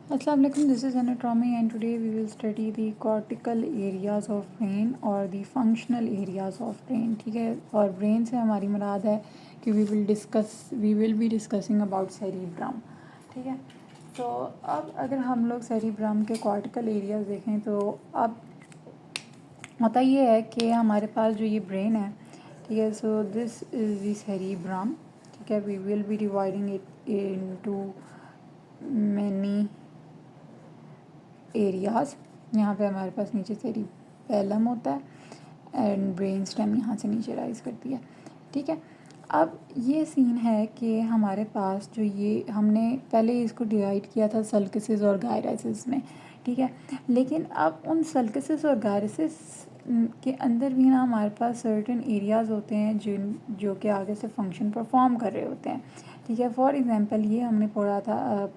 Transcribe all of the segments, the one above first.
Assalamu alaikum, this is anatomy and today we will study the cortical areas of brain और the functional areas of brain. ठीक है, और brain से हमारी मुराद है कि we will be discussing about cerebrum. ठीक है, तो अब अगर हम लोग cerebrum के cortical areas देखें तो अब होता ये है कि हमारे पास जो ये brain है, ठीक है, so this is the cerebrum. ठीक है, we will be dividing it into many areas. यहाँ पे हमारे पास नीचे सेरिबेलम होता है एंड ब्रेन स्टेम यहाँ से नीचे राइज करती है. ठीक है, अब ये सीन है कि हमारे पास जो ये हमने पहले इसको डिवाइड किया था सल्कसिस और गायरेसिस में. ठीक है, लेकिन अब उन सल्कसिस और गायरेसिस के अंदर भी ना हमारे पास सर्टेन एरियाज़ होते हैं जो कि आगे से फंक्शन परफॉर्म कर रहे होते हैं. ठीक है, फॉर एग्ज़ाम्पल ये हमने पढ़ा था,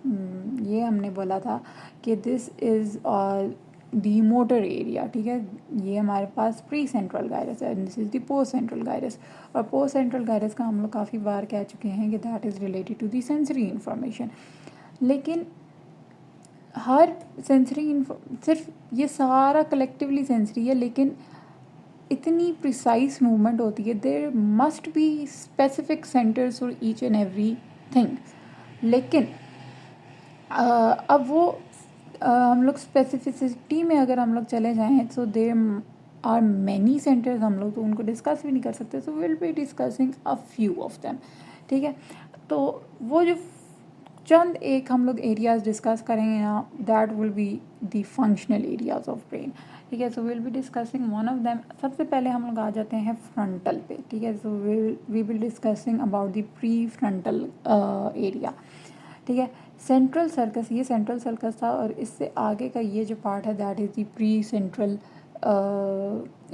ये हमने बोला था कि this is the motor area. ठीक है, ये हमारे पास प्री सेंट्रल गायरस है, this is the post central gyrus. और पोस्ट सेंट्रल गायरस का हम लोग काफ़ी बार कह चुके हैं कि that is related to the sensory information. लेकिन हर सेंसरी सिर्फ ये सारा कलेक्टिवली सेंसरी है, लेकिन इतनी प्रिसाइज मूवमेंट होती है. There must be specific centres for each and every thing. लेकिन अब वो हम लोग स्पेसिफिसिटी में अगर हम लोग चले जाएं तो देयर आर मैनी सेंटर्स, हम लोग तो उनको डिस्कस भी नहीं कर सकते. So will be discussing a few of them. ठीक है, तो वो जो चंद एक हम लोग एरियाज डिस्कस करेंगे ना, that will be the functional areas of brain. ठीक है, so will be discussing one of them. सबसे पहले हम लोग आ जाते हैं फ्रंटल पे. ठीक है, so we will discussing about the pre frontal area. ठीक है, सेंट्रल सर्कस, ये सेंट्रल सर्कस था और इससे आगे का ये जो पार्ट है that is the pre central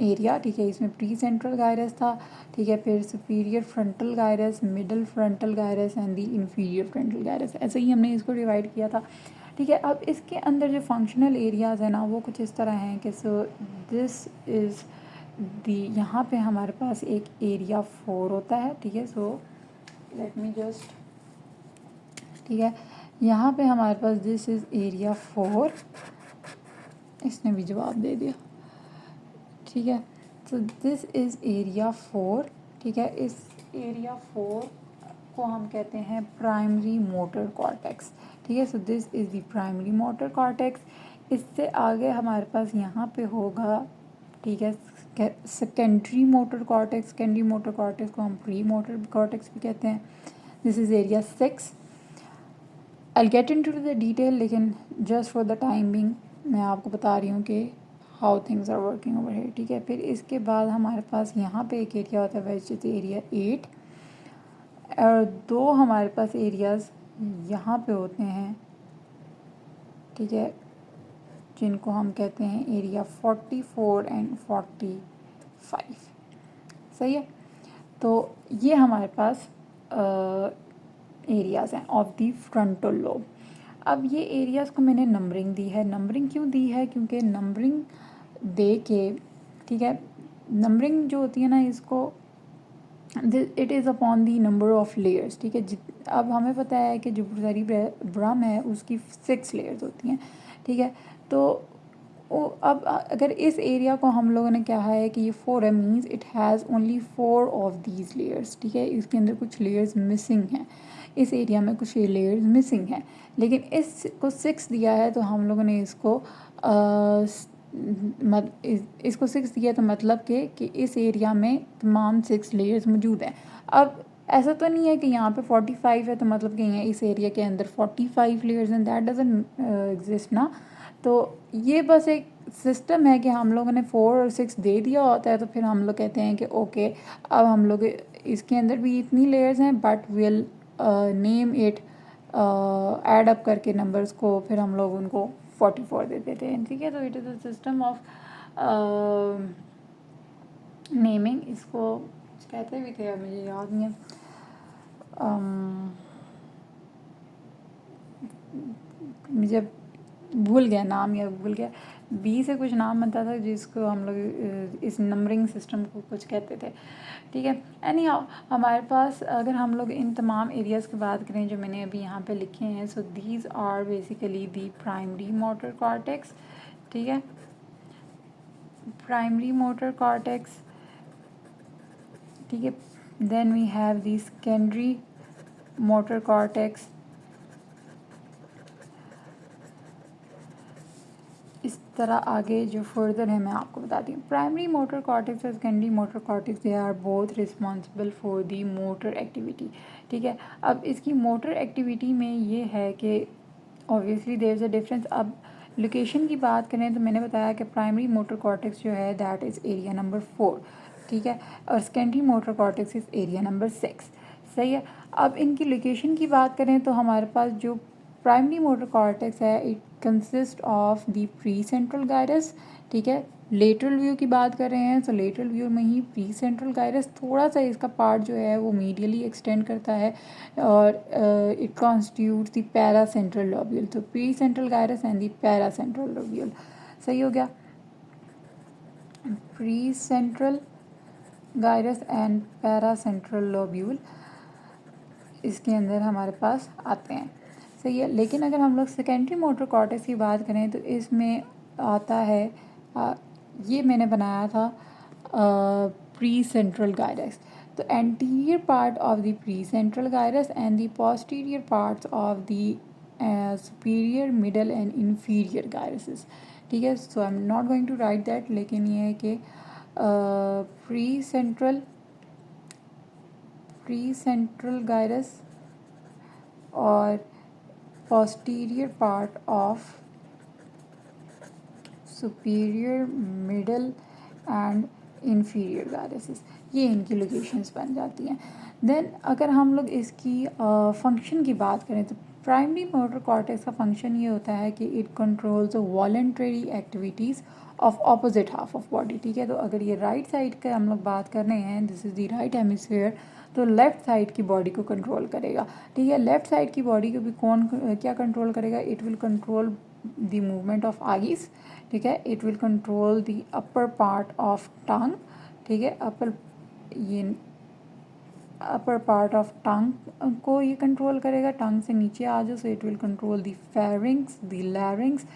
area. ठीक है, इसमें प्री सेंट्रल गायरस था. ठीक है, फिर superior frontal gyrus, middle frontal gyrus and the inferior frontal gyrus. ऐसे ही हमने इसको डिवाइड किया था. ठीक है, अब इसके अंदर जो फंक्शनल एरियाज़ है ना वो कुछ इस तरह हैं कि सो दिस इज़ दी, यहाँ पे हमारे पास एक एरिया 4 होता है. ठीक है, सो लेट मी जस्ट, ठीक है, यहाँ पे हमारे पास दिस इज़ एरिया 4. इसने भी जवाब दे दिया. ठीक है, तो दिस इज़ एरिया 4. ठीक है, इस एरिया 4 को हम कहते हैं प्राइमरी मोटर कॉर्टेक्स. ठीक है, so this is the primary motor cortex. इससे आगे हमारे पास यहाँ पे होगा, ठीक है, secondary motor cortex. Secondary motor cortex को हम प्री मोटर कॉर्टेक्स भी कहते हैं. This is area 6. I'll get into the detail, लेकिन just for the time being मैं आपको बता रही हूँ कि how things are working over here. ठीक है, फिर इसके बाद हमारे पास यहाँ पे एक एरिया होता है which is एरिया 8 और दो हमारे पास एरियाज़ यहाँ पे होते हैं. ठीक है, जिनको हम कहते हैं एरिया 44 एंड 45. सही है, तो ये हमारे पास एरियाज़ हैं ऑफ दी फ्रंटल लोब. अब ये एरियाज़ को मैंने नंबरिंग दी है. नंबरिंग क्यों दी है? क्योंकि नंबरिंग दे के, ठीक है, नंबरिंग जो होती है ना इसको it is upon the number of layers. ठीक है, अब हमें पता है कि जो सेरिब्रम है उसकी 6 लेयर्स होती हैं. ठीक है, तो अब अगर इस एरिया को हम लोगों ने कहा है कि ये 4 है, means it has only 4 of these layers. ठीक है, इसके अंदर कुछ लेयर्स मिसिंग हैं. इस एरिया में कुछ लेयर्स मिसिंग हैं, लेकिन इसको 6 दिया है तो हम लोगों ने इसको इसको 6 दिया तो मतलब कि इस एरिया में तमाम 6 लेयर्स मौजूद हैं. अब ऐसा तो नहीं है कि यहाँ पे 45 है तो मतलब कि यहाँ इस एरिया के अंदर 45 लेयर्स हैं. दैट डजंट एग्जिस्ट ना. तो ये बस एक सिस्टम है कि हम लोगों ने 4 और 6 दे दिया होता है तो फिर हम लोग कहते हैं कि ओके अब हम लोग इसके अंदर भी इतनी लेयर्स हैं but will name it, add up करके नंबर्स को फिर हम लोग उनको 44 दे देते हैं. ठीक है, तो it is a system of naming. इसको कहते भी थे, मुझे याद नहीं है, मुझे भूल गया नाम या भूल गया, बी से कुछ नाम बनता था जिसको हम लोग इस नंबरिंग सिस्टम को कुछ कहते थे, ठीक है। एनी हाउ हमारे पास अगर हम लोग इन तमाम एरियाज़ की बात करें जो मैंने अभी यहाँ पे लिखे हैं, so these are basically the primary motor cortex, ठीक है, प्राइमरी मोटर कॉर्टेक्स, ठीक है। Then we have the secondary motor cortex. इस तरह आगे जो फर्दर है मैं आपको बताती हूँ। प्राइमरी मोटर कॉर्टेक्स और secondary motor cortex they are both responsible for the motor activity, ठीक है। अब इसकी मोटर एक्टिविटी में ये है कि obviously there is a difference. अब लोकेशन की बात करें तो मैंने बताया कि प्राइमरी मोटर कॉर्टेक्स जो है दैट इज़ एरिया नंबर 4, ठीक है, और secondary motor cortex is area number 6, सही है। अब इनकी लोकेशन की बात करें तो हमारे पास जो प्राइमरी मोटर कॉर्टेक्स है it consist of the pre central gyrus, ठीक है। लेटरल व्यू की बात कर रहे हैं तो लेटरल व्यू में ही प्री सेंट्रल गायरस थोड़ा सा इसका पार्ट जो है वो मीडियली एक्सटेंड करता है और it constitute the paracentral lobule. तो pre central gyrus and the paracentral lobule, सही हो गया। Pre central gyrus and paracentral lobule इसके अंदर हमारे पास आते हैं, सही है। लेकिन अगर हम लोग सेकेंडरी मोटर कॉर्टेक्स की बात करें तो इसमें आता है ये मैंने बनाया था प्री सेंट्रल गायरस। तो anterior part of the pre central gyrus and the posterior parts of the superior middle and inferior gyruses, ठीक है। So I am not going to write that, लेकिन ये है कि प्री सेंट्रल गायरस और posterior part of superior middle and inferior gyruses, ये इनकी locations बन जाती हैं। देन अगर हम लोग इसकी फंक्शन की बात करें तो प्राइमरी मोटर कॉर्टेक्स का फंक्शन ये होता है कि it controls voluntary activities of opposite half of body, ठीक है। तो अगर ये राइट साइड का हम लोग बात कर रहे हैं, this is the right hemisphere, तो लेफ़्ट साइड की बॉडी को कंट्रोल करेगा, ठीक है। लेफ़्ट साइड की बॉडी को भी कौन क्या कंट्रोल करेगा? It will control the movement of eyes, ठीक है। It will control the upper part of tongue, ठीक है। ये अपर पार्ट ऑफ टंग को ये कंट्रोल करेगा, टंग से नीचे आ जाओ, so it will control the pharynx, the larynx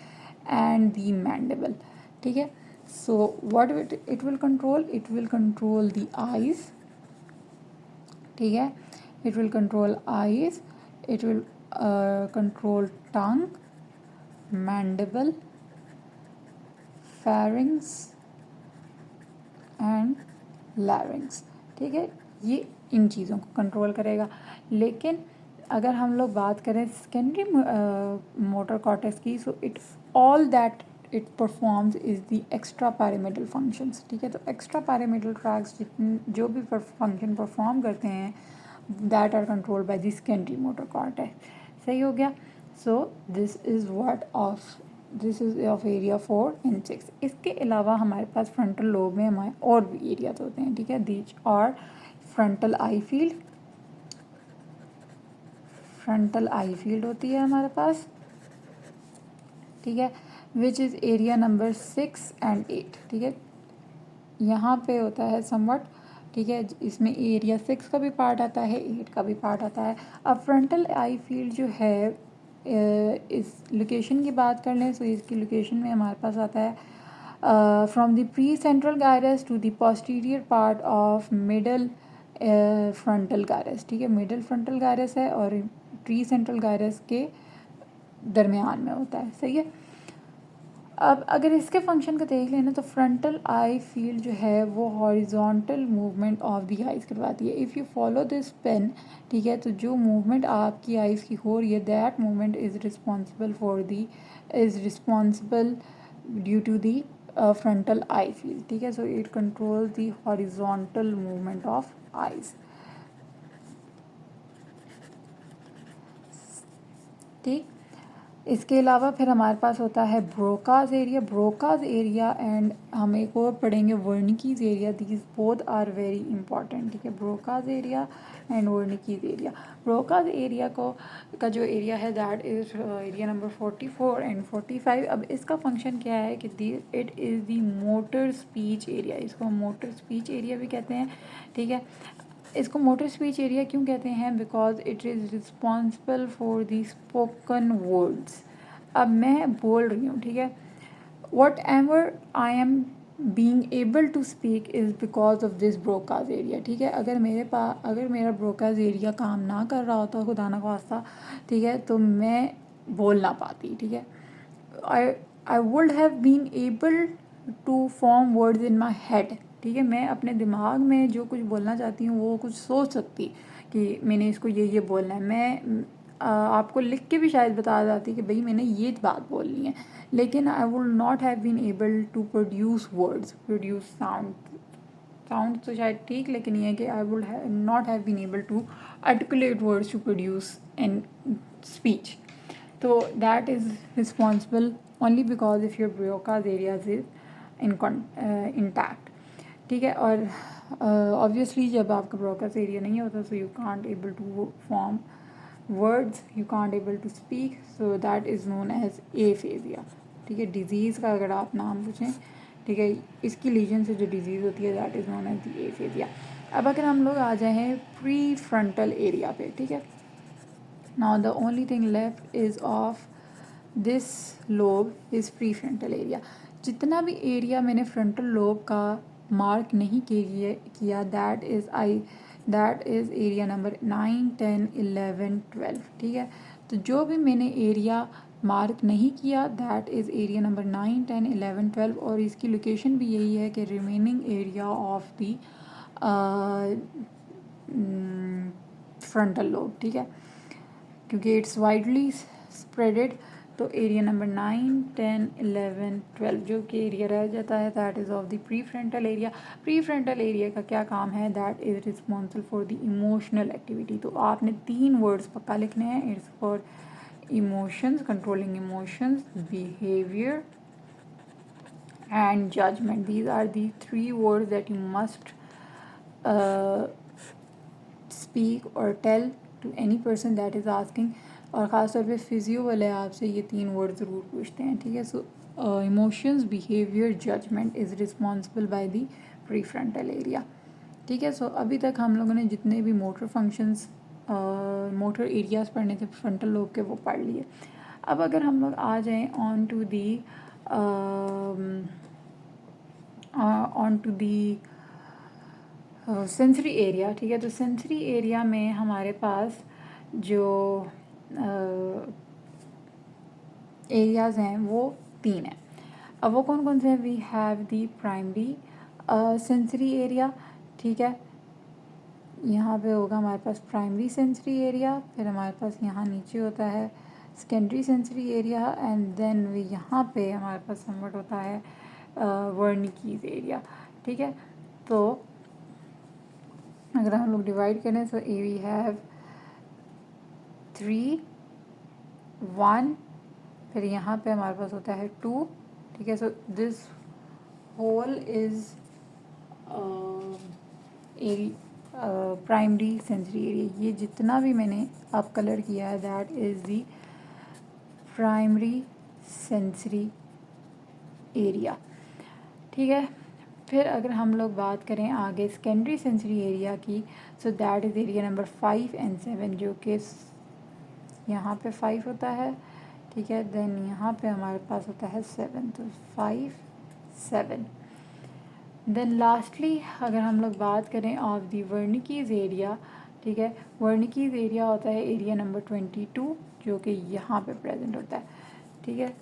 and the mandible, ठीक है। So what it will control? It will control the eyes, ठीक है। It will control eyes, it will control tongue, mandible, pharynx and लैरिंग्स, ठीक है। ये इन चीज़ों को control करेगा। लेकिन अगर हम लोग बात करें सेकेंडरी मोटर कॉर्टेक्स की, so it all that it performs is the extra pyramidal functions, ठीक है। तो एक्स्ट्रा पैरामिडल ट्रैक्स जो भी फंक्शन परफॉर्म करते हैं that are controlled by the secondary motor cortex, सही हो गया। So this is of area 4 and 6। इसके अलावा हमारे पास फ्रंटल लोब में हमारे और भी एरियाज होते हैं, ठीक है। दीज और फ्रंटल आई फील्ड होती है हमारे पास, ठीक है, which is area number 6 and 8, ठीक है। यहाँ पे होता है समवट, ठीक है, इसमें एरिया 6 का भी पार्ट आता है, 8 का भी पार्ट आता है। अब फ्रंटल आई फील्ड जो है इस लोकेशन की बात कर लें तो इसकी लोकेशन में हमारे पास आता है from the pre central gyrus to the posterior part of middle frontal gyrus, ठीक है। मिडल फ्रंटल गायरस है और प्री सेंट्रल गायरस के दरमियान में होता है, सही है। अब अगर इसके फंक्शन को देख लेना तो फ्रंटल आई फील्ड जो है वो horizontal movement of the eyes करवाती है। If you follow this pen, ठीक है, तो जो मूवमेंट आपकी आइज़ की हो रही है that movement is responsible due to the frontal eye field, ठीक है। So it control the horizontal movement of eyes, ठीक। इसके अलावा फिर हमारे पास होता है ब्रोकाज एरिया एंड हम एक और पढ़ेंगे Wernicke's area. These both are very important, ठीक है। Broca's area and Wernicke's area. Broca's area का जो एरिया है that is area number 44 and 45। अब इसका फंक्शन क्या है कि it is the motor speech area. इसको मोटर स्पीच एरिया भी कहते हैं, ठीक है। इसको मोटर स्पीच एरिया क्यों कहते हैं? Because it is responsible for the spoken words. अब मैं बोल रही हूँ, ठीक है, whatever I am being able to speak is because of this Broca's area, ठीक है। अगर मेरा ब्रोकाज एरिया काम ना कर रहा होता, खुदा ना खास्ता, ठीक है, तो मैं बोल ना पाती, ठीक है। I would have been able to form words in my head, ठीक है। मैं अपने दिमाग में जो कुछ बोलना चाहती हूँ वो कुछ सोच सकती कि मैंने इसको ये बोलना है। मैं आपको लिख के भी शायद बता जाती कि भाई मैंने ये बात बोलनी है, लेकिन I would not have been able to produce words, produce sound तो शायद ठीक, लेकिन ये है कि I would not have been able to articulate words to produce in speech. तो that is responsible only because if your Broca's areas is intact, ठीक है। और ऑब्वियसली जब आपका ब्रोकाज एरिया नहीं होता so you can't able to form words, you can't able to speak, so that is known as aphasia, ठीक है। Disease का अगर आप नाम पूछें, ठीक है, इसकी लीजन से जो डिजीज़ होती है that is known as the aphasia. अब अगर हम लोग आ जाएँ प्री फ्रंटल एरिया पे, ठीक है, now the only thing left is of this lobe is prefrontal area। जितना भी एरिया मैंने फ्रंटल लोब का मार्क नहीं किया दैट इज़ एरिया नंबर 9, 10, 11, 12, ठीक है। तो जो भी मैंने एरिया मार्क नहीं किया दैट इज़ एरिया नंबर 9, 10, 11, 12, और इसकी लोकेशन भी यही है कि remaining area of the frontal lobe, ठीक है, क्योंकि इट्स वाइडली स्प्रेडेड। तो एरिया नंबर 9, 10, 11, 12 जो कि एरिया रह जाता है that is of the pre frontal area. Pre frontal area का क्या काम है? That is responsible for the emotional activity. तो आपने 3 वर्ड्स पक्का लिखने हैं। It's for emotions, controlling emotions, behaviour and judgement. These are the 3 words that you must speak और tell to any person that is asking. और ख़ास तौर पे फिजियो वाले आपसे ये 3 वर्ड ज़रूर पूछते हैं, ठीक है। So emotions, behaviour, judgement is responsible by the pre frontal area, ठीक है। सो अभी तक हम लोगों ने जितने भी मोटर फंक्शंस, मोटर एरियाज़ पढ़ने थे फ्रंटल लोब के वो पढ़ लिए। अब अगर हम लोग आ जाएँ on to the sensory area, ठीक है। तो सेंसरी एरिया में हमारे पास जो एरियाज़ हैं वो 3 हैं। अब वो कौन कौन से हैं? We have the primary sensory area, ठीक है। यहाँ पे होगा हमारे पास प्राइमरी सेंसरी एरिया, फिर हमारे पास यहाँ नीचे होता है secondary sensory area, and then यहाँ पे हमारे पास समवट होता है वर्निकीज एरिया, ठीक है। तो अगर हम लोग डिवाइड करें तो वी हैव 3, 1, फिर यहाँ पे हमारे पास होता है 2, ठीक है। So this whole is primary sensory area. ये जितना भी मैंने अब कलर किया है that is the primary sensory area, ठीक है। फिर अगर हम लोग बात करें आगे सेकेंडरी सेंसरी एरिया की, सो that is area number 5 and 7, जो कि यहाँ पे 5 होता है, ठीक है। देन यहाँ पे हमारे पास होता है 7, तो 5, 7। देन लास्टली अगर हम लोग बात करें ऑफ दी वर्निकीज एरिया, ठीक है, वर्निकीज एरिया होता है एरिया नंबर 22 जो कि यहाँ पे प्रेजेंट होता है, ठीक है।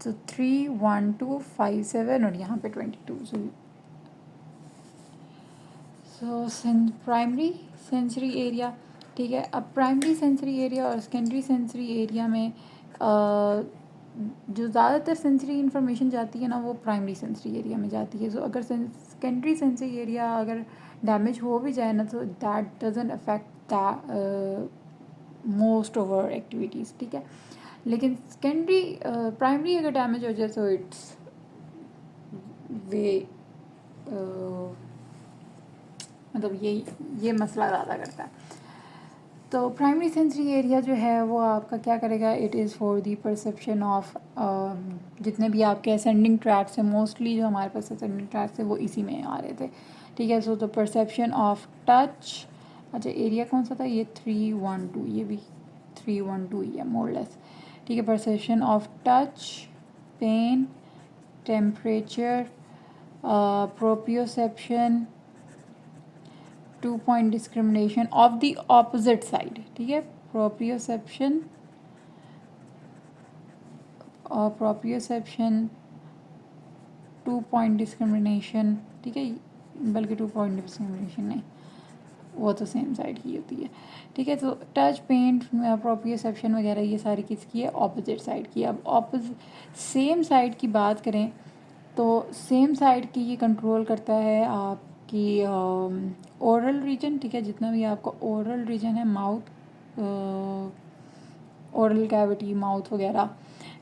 तो 3, 1, 2, 5, 7 और यहाँ पे 22। सो प्राइमरी सेंसरी एरिया, ठीक है। अब प्राइमरी सेंसरी एरिया और सेकेंडरी सेंसरी एरिया में जो ज़्यादातर सेंसरी इन्फॉर्मेशन जाती है ना वो प्राइमरी सेंसरी एरिया में जाती है। सो अगर सेकेंडरी सेंसरी एरिया अगर डैमेज हो भी जाए ना तो that doesn't affect most of our activities, ठीक है। लेकिन सेकेंडरी प्राइमरी अगर डैमेज हो जाए तो इट्स वे मतलब ये मसला ज़्यादा करता है। तो प्राइमरी सेंसरी एरिया जो है वो आपका क्या करेगा, it is for the perception of जितने भी आपके असेंडिंग ट्रैक्स हैं, मोस्टली जो हमारे पास असेंडिंग ट्रैक्स है वो इसी में आ रहे थे, ठीक है। So the perception of touch, अच्छा एरिया कौन सा था, ये 312, ये भी 312 ही है मोर लेस, ठीक है। Perception of touch, pain, temperature, proprioception, 2 point discrimination of the opposite side, ठीक है। प्रोप्रियोसेप्शन और प्रोप्रियोसेप्शन, 2 point discrimination, ठीक है। बल्कि 2 point discrimination नहीं, वो तो सेम साइड की होती है, ठीक है। तो टच, पेंट, प्रोप्रियोसेप्शन वगैरह ये सारी किसकी है, ऑपोजिट साइड की। अब ऑपोजिट सेम साइड की बात करें तो सेम साइड की ये कंट्रोल करता है आपकी ओरल रीजन, ठीक है। जितना भी आपका ओरल रीजन है, माउथ, ओरल कैविटी, माउथ वगैरह,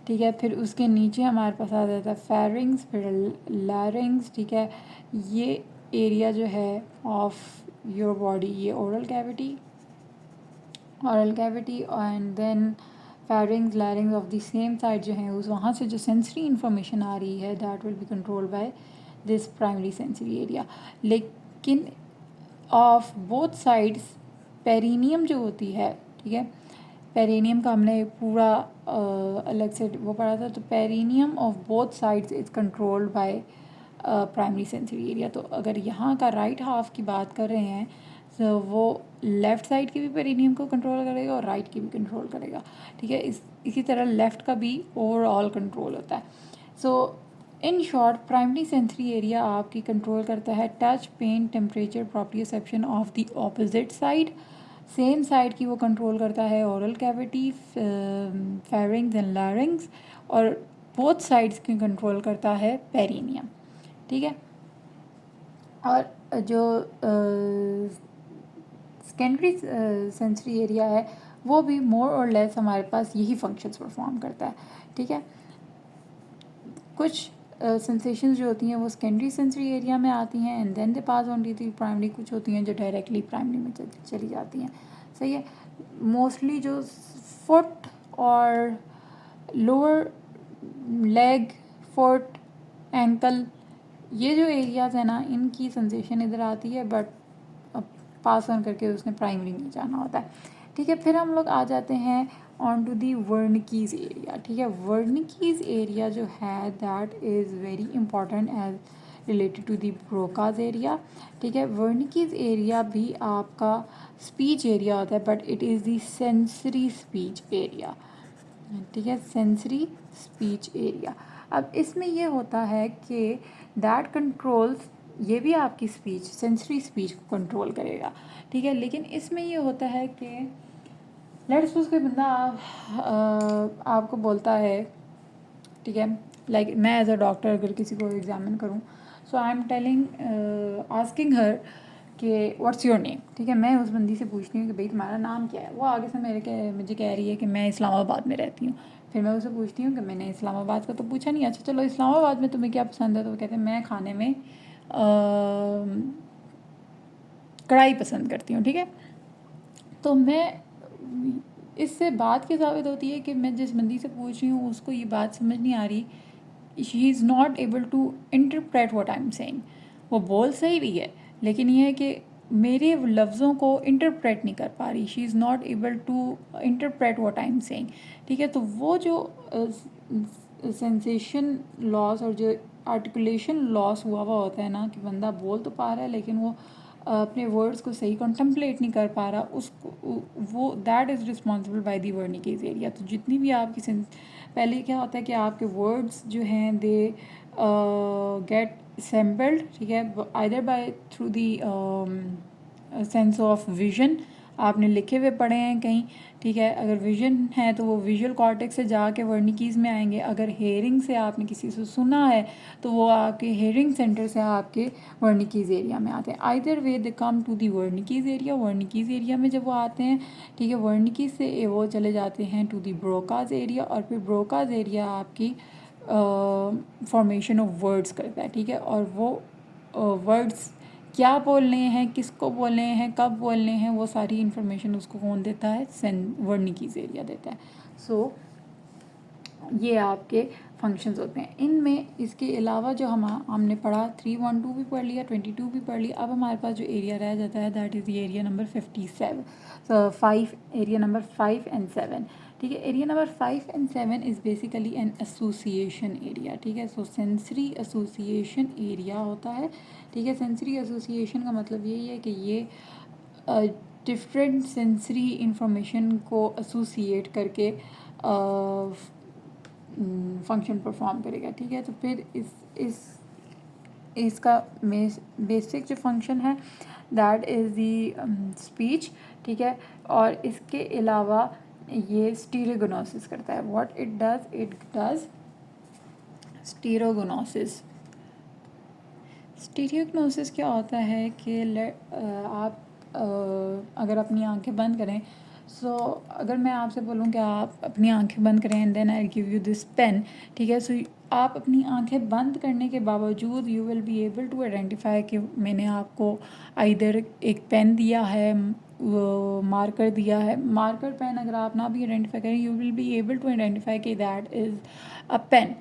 ठीक है। फिर उसके नीचे हमारे पास आ जाता है फेरिंग्स, फिर लैरिंग्स, ठीक है। ये एरिया जो है ऑफ योर बॉडी, ये oral cavity and then pharynx, larynx of the same side जो है उस वहाँ से जो सेंसरी इंफॉर्मेशन आ रही है that will be controlled by this primary sensory area. लेकिन ऑफ बोथ साइड्स पेरिनियम जो होती है, ठीक है, पेरिनियम का हमने पूरा अलग से वो पढ़ा था। तो perineum of both sides is controlled by primary sensory area. तो अगर यहाँ का राइट हाफ की बात कर रहे हैं तो वो लेफ़्ट साइड की भी पेरिनियम को कंट्रोल करेगा और राइट की भी कंट्रोल करेगा, ठीक है। इसी तरह लेफ़्ट का भी ओवरऑल कंट्रोल होता है। So in short primary sensory area आपकी कंट्रोल करता है touch, pain, temperature, proprioception of the opposite side. Same side की वो कंट्रोल करता है oral cavity, pharynx and larynx, और बोथ साइड्स की कंट्रोल करता है पेरिनियम, ठीक है। और जो सेकेंडरी सेंसरी एरिया है वो भी मोर और लेस हमारे पास यही फंक्शंस परफॉर्म करता है, ठीक है। कुछ सेंसेशंस जो होती हैं वो सेकेंडरी सेंसरी एरिया में आती हैं and then they pass on to the primary. कुछ होती हैं जो डायरेक्टली प्राइमरी में चली जाती हैं, सही है। मोस्टली जो फुट और लोअर लेग, फुट, एंकल, ये जो एरियाज़ है ना इनकी सेंसेशन इधर आती है, बट पास ऑन करके उसने प्राइमरी में जाना होता है, ठीक है। फिर हम लोग आ जाते हैं on to the Wernicke's area, ठीक है। वर्निकीज़ एरिया जो है that is very important as related to the Broca's area, ठीक है। वर्निकीज़ एरिया भी आपका स्पीच एरिया होता है, but it is the sensory speech area, ठीक है, सेंसरी स्पीच एरिया। अब इसमें ये होता है कि दैट कंट्रोल्स, ये भी आपकी स्पीच, सेंसरी स्पीच को कंट्रोल करेगा, ठीक है। लेकिन इसमें ये होता है कि लेट्स सपोज कोई बंदा आपको बोलता है, ठीक है, लाइक मैं एज अ डॉक्टर अगर किसी को एग्जामिन करूँ, so I am telling asking her कि व्हाट्स योर नेम, ठीक है। मैं उस बंदी से पूछती हूँ कि भाई तुम्हारा नाम क्या है। वो आगे से मुझे कह रही है कि मैं इस्लामाबाद में रहती हूँ। फिर मैं उससे पूछती हूँ कि मैंने इस्लामाबाद का तो पूछा नहीं, अच्छा चलो इस्लामाबाद में तुम्हें क्या पसंद है। तो वो कहते हैं मैं खाने में कढ़ाई पसंद करती हूँ, ठीक है। तो मैं इससे बात क्या साबित होती है कि मैं जिस बंदी से पूछ रही हूँ उसको ये बात समझ नहीं आ रही, she is not able to interpret what I am saying. वो बोल सही रही है लेकिन ये है कि मेरे लफ्ज़ों को इंटरप्रेट नहीं कर पा रही, she is not able to interpret what I am saying, ठीक है। तो वो जो सेंसेशन लॉस और जो आर्टिकुलेशन लॉस हुआ होता है ना, कि बंदा बोल तो पा रहा है लेकिन वो अपने वर्ड्स को सही कंटेम्पलेट नहीं कर पा रहा, उसको वो that is responsible by the Wernicke's area. तो जितनी भी आपकी पहले क्या होता है कि आपके वर्ड्स जो हैं दे गेट सैम्पल्ड, ठीक है, either by through the sense of vision, आपने लिखे हुए पढ़े हैं कहीं, ठीक है। अगर विजन है तो वो विजुअल कॉर्टेक्स से जाके वर्निकीज़ में आएंगे। अगर हेयरिंग से आपने किसी से सुना है तो वो आपके हेयरिंग सेंटर से आपके वर्निकीज़ एरिया में आते हैं। Either way they come to the Wernicke's area. Wernicke's area में जब वो आते हैं, ठीक है, वर्निकीज़ से वो चले जाते हैं टू दी ब्रोकाज एरिया, और फिर ब्रोकाज एरिया आपकी फॉर्मेशन ऑफ वर्ड्स करता है, ठीक है। और वो वर्ड्स क्या बोलने हैं, किसको बोलने हैं, कब बोलने हैं, वो सारी इन्फॉर्मेशन उसको कौन देता है, वर्निकीज़ एरिया देता है। सो ये आपके फंक्शंस होते हैं। इनमें इसके अलावा जो हमने पढ़ा 312 भी पढ़ लिया, 22 भी पढ़ लिया। अब हमारे पास जो एरिया रह जाता है that is area number 57, 5, area number 5 and 7, ठीक है। Area number 5 and 7 is basically an association area, ठीक है। सो सेंसरी एसोसिएशन एरिया होता है, ठीक है। सेंसरी एसोसिएशन का मतलब यही है कि ये डिफरेंट सेंसरी इंफॉर्मेशन को एसोसिएट करके फंक्शन परफॉर्म करेगा, ठीक है। तो फिर इसका बेसिक जो फंक्शन है दैट इज़ दी स्पीच, ठीक है। और इसके अलावा ये स्टीरियोगोनोसिस करता है। What it does stereognosis. Stereognosis क्या होता है कि आप अगर अपनी आंखें बंद करें, सो अगर मैं आपसे बोलूँ कि आप अपनी आंखें बंद करें and then I give you this pen, ठीक है। सो आप अपनी आंखें बंद करने के बावजूद you will be able to identify कि मैंने आपको आइदर एक पेन दिया है, वो मार्कर दिया है। मार्कर पेन अगर आप ना भी आइडेंटिफाई करें, you will be able to identify कि दैट इज़ अ पेन,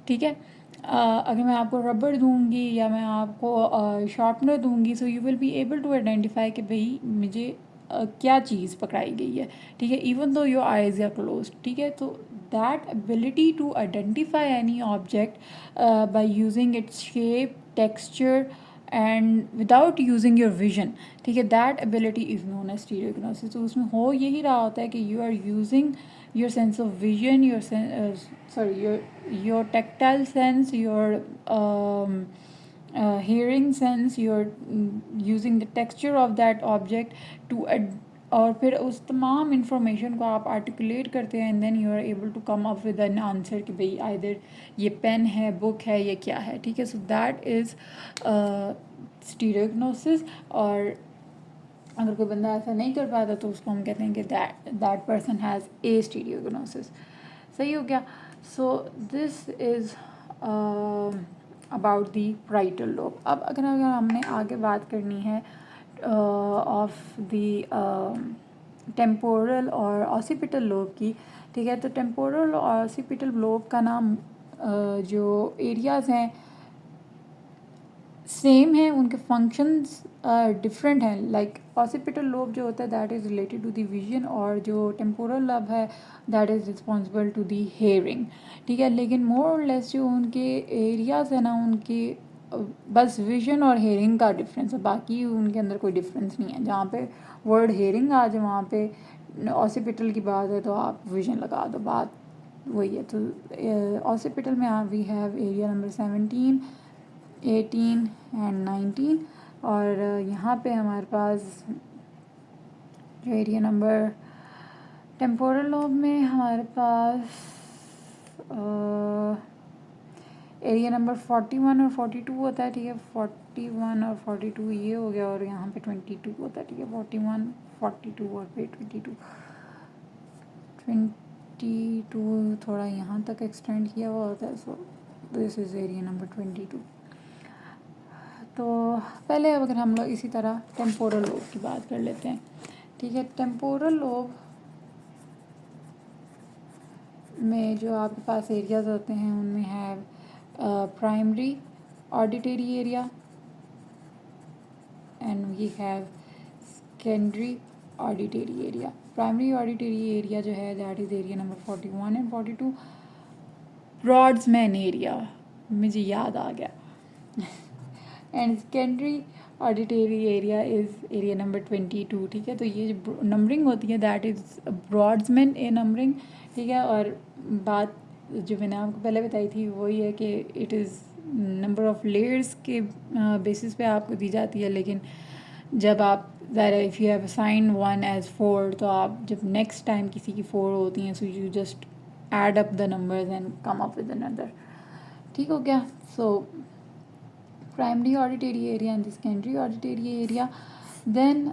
ठीक है। अगर मैं आपको रबड़ दूंगी या मैं आपको शार्पनर दूंगी, so you will be able to identify कि भाई मुझे क्या चीज़ पकड़ाई गई है, ठीक है, even though your eyes are close, ठीक है। तो that ability to identify any object by using its shape, texture and without using your vision, ठीक है, that ability is known as stereognosis. तो उसमें हो यही रहा होता है कि you are using your sense of vision, your tactile sense, your hearing sense, you're using the texture of that object to और फिर उस तमाम इंफॉर्मेशन को आप आर्टिकुलेट करते हैं and then you are able to come up with an answer कि भाई आइदर ये पेन है, बुक है, ये क्या है, ठीक है। So that is stereognosis. और अगर कोई बंदा ऐसा नहीं कर पाता तो उसको हम कहते हैं कि that person has a stereognosis. सही हो गया। So this is about the parietal lobe. अब अगर हमने आगे बात करनी है ऑफ दी टेम्पोरल और ऑसिपिटल लोब की, ठीक है। तो टेम्पोरल और ऑसिपिटल लोब का नाम जो एरियाज़ हैं सेम है, उनके फंक्शंस डिफरेंट हैं। लाइक ऑसिपिटल लोब जो होता है that is related to the vision, और जो टेम्पोरल लोब है that is responsible to the hearing, ठीक है। लेकिन मोर और लेस जो उनके एरियाज़ है ना, उनके बस विजन और हेयरिंग का डिफरेंस है, बाकी उनके अंदर कोई डिफरेंस नहीं है। जहाँ पे वर्ड हेयरिंग आ जाए वहाँ पे ऑसिपिटल की बात है तो आप विजन लगा दो, बात वही है। तो ऑसिपिटल में we have area number 17, 18 and 19। और यहाँ पे हमारे पास जो एरिया नंबर टेम्पोरल लोब में हमारे पास एरिया नंबर 41 और 42 होता है, ठीक है। 41 और 42 ये हो गया, और यहाँ पे 22 होता है, ठीक है। 41, 42 और फिर 22 थोड़ा यहाँ तक एक्सटेंड किया हुआ होता है। So this is area number 22। तो पहले अगर हम लोग इसी तरह टेम्पोरल लोब की बात कर लेते हैं, ठीक है। टेम्पोरल लोब में जो आपके पास एरियाज़ होते हैं उनमें है primary auditory area and we have secondary auditory area. Primary auditory area जो है that is area number 41 and 42। Brodmann area मुझे याद आ गया and secondary auditory area is area number 22, ठीक है। तो ये जो नंबरिंग होती है that is Brodmann a numbering, ठीक है। और बात जो मैंने आपको पहले बताई थी वही है कि it is number of layers के बेसिस पे आपको दी जाती है, लेकिन जब आप that if you have assign 1 as 4, तो आप जब नेक्स्ट टाइम किसी की 4 होती हैं, so you just add up the numbers and come up with another. ठीक हो गया। So primary auditory area and secondary auditory area. Then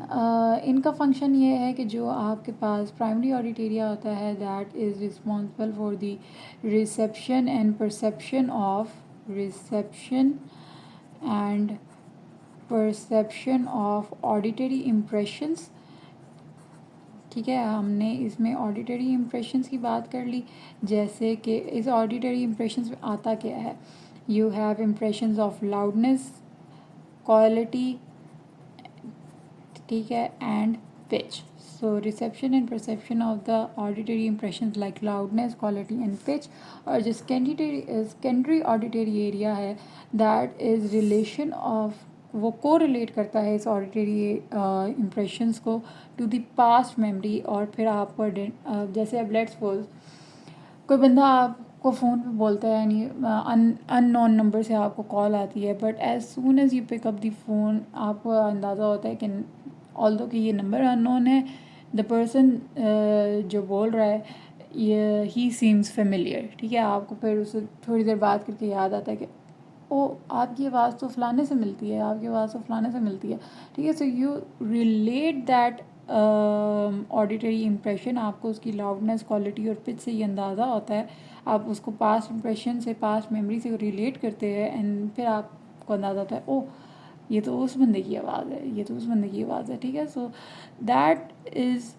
इनका फंक्शन ये है कि जो आपके पास प्राइमरी ऑडिट एरिया होता है, that is responsible for the reception and perception of auditory impressions. ठीक है, हमने इसमें ऑडिटरी इम्प्रेशंस की बात कर ली, जैसे कि इस ऑडिटरी इम्प्रेशंस में आता क्या है। You have impressions of loudness, quality, ठीक है, and pitch. So reception and perception of the auditory impressions like loudness, quality and pitch, और जो secondary auditory area है, that is relation of, वो correlate करता है इस auditory impressions को to the past memory। और फिर आपको जैसे अब let's suppose कोई बंदा आपको फ़ोन पे बोलता है, यानी अननोन नंबर से आपको कॉल आती है, but as soon as you pick up the phone आपको अंदाज़ा होता है कि ऑल्दो कि ये नंबर अननोन है, द पर्सन जो बोल रहा है ये ही सीम्स फेमिलियर। ठीक है, आपको फिर उससे थोड़ी देर बात करके याद आता है कि ओ आपकी आवाज़ तो फ़लाने से मिलती है, आपकी आवाज़ तो फ़लाने से मिलती है। ठीक है, so you relate that auditory impression, आपको उसकी लाउडनेस, क्वालिटी और पिच से ये अंदाज़ा होता है, आप उसको पास्ट इम्प्रेशन से, पास्ट मेमोरी से रिलेट करते हैं, एंड फिर आपको अंदाज़ा होता है ओ ये तो उस बंदे की आवाज़ है, ये तो उस बंदे की आवाज़ है। ठीक है, सो दैट इज़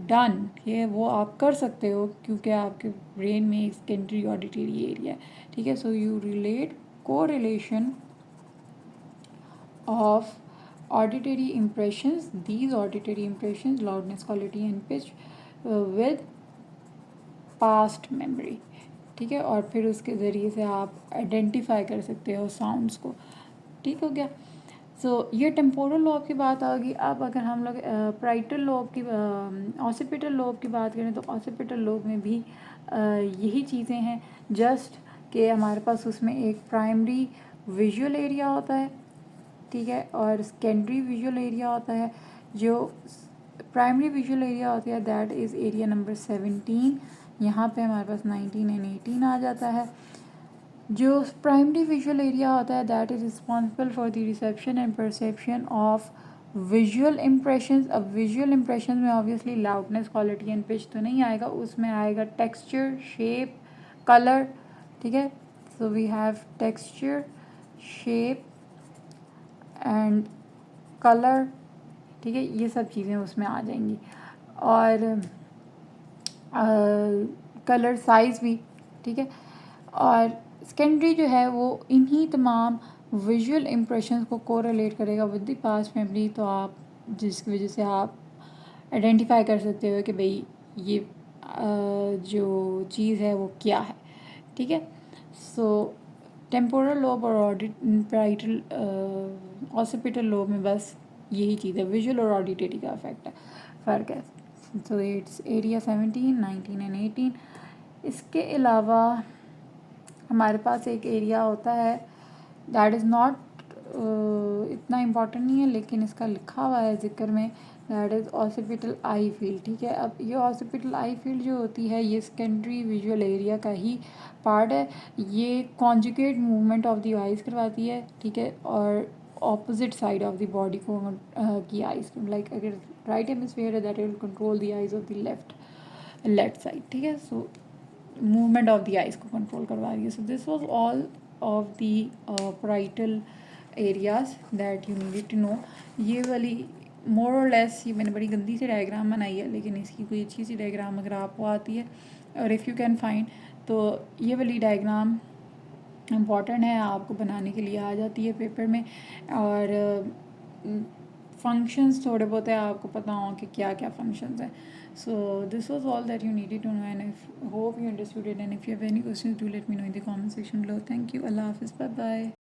डन, ये वो आप कर सकते हो क्योंकि आपके ब्रेन में एक सेकेंडरी ऑडिटरी एरिया है। ठीक है, so you relate correlation of auditory impressions, these auditory impressions, loudness, quality and pitch, with past memory। ठीक है, और फिर उसके ज़रिए से आप आइडेंटिफाई कर सकते हो साउंड्स को। ठीक हो गया। सो ये टेम्पोरल लोब की बात आ गई। अब अगर हम लोग प्राइटल लोब की, ऑसिपिटल लोब की बात करें, तो ऑसिपिटल लोब में भी यही चीज़ें हैं, जस्ट कि हमारे पास उसमें एक प्राइमरी विजुअल एरिया होता है, ठीक है, और सेकेंडरी विजुअल एरिया होता है। जो प्राइमरी विजुअल एरिया होता है दैट इज़ एरिया नंबर 17। यहाँ पे हमारे पास 19 एंड 18 आ जाता है। जो प्राइमरी विजुअल एरिया होता है that is responsible for the reception and perception of visual impressions. अब विजुअल इम्प्रेशन में obviously loudness, quality and pitch तो नहीं आएगा, उसमें आएगा टेक्सचर, शेप, कलर। ठीक है, so we have texture, shape and colour. ठीक है, ये सब चीज़ें उसमें आ जाएंगी, और कलर साइज़ भी। ठीक है, और सेकेंडरी जो है वो इन्हीं तमाम विजुअल इम्प्रेशंस को कोरिलेट करेगा विद द पास्ट मेमोरी। तो आप जिसकी वजह से आप आइडेंटिफाई कर सकते हो कि भाई ये जो चीज़ है वो क्या है। ठीक है, सो टेम्पोरल लोब और ऑडिटरी ऑसिपिटल लोब में बस यही चीज़ है, विजुअल और ऑडिटरी का इफेक्ट है, फ़र्क है। So it's area 17, 19 and 18। इसके अलावा हमारे पास एक एरिया होता है दैट इज़ नॉट इतना इम्पॉर्टेंट नहीं है, लेकिन इसका लिखा हुआ है ज़िक्र में, that is occipital I field. ठीक है, अब ये ऑसिपिटल आई फील्ड जो होती है ये सेकेंडरी विजुअल एरिया का ही पार्ट है। ये conjugate movement of the eyes करवाती है। ठीक है, और opposite side of the body को की आइज़, लाइक अगर राइट हेमिस्फीयर है that will control the eyes of the left side. ठीक है, so movement of the eyes को कंट्रोल करवा रही है। So this was all of the parietal areas that you need to know. ये वाली मोर और लेस, ये मैंने बड़ी गंदी सी डायग्राम बनाई है, लेकिन इसकी कोई अच्छी सी डायग्राम अगर आपको आती है और इफ़ यू कैन फाइंड, तो ये वाली डायग्राम इम्पॉर्टेंट है, आपको बनाने के लिए आ जाती है पेपर में। और फंक्शंस थोड़े बहुत है, आपको पता हो कि क्या क्या फंक्शंस हैं। So this was all that you needed to know, and I hope you understood it, and if you have any questions do let me know in the comment section below. Thank you. Allah Hafiz. Bye bye.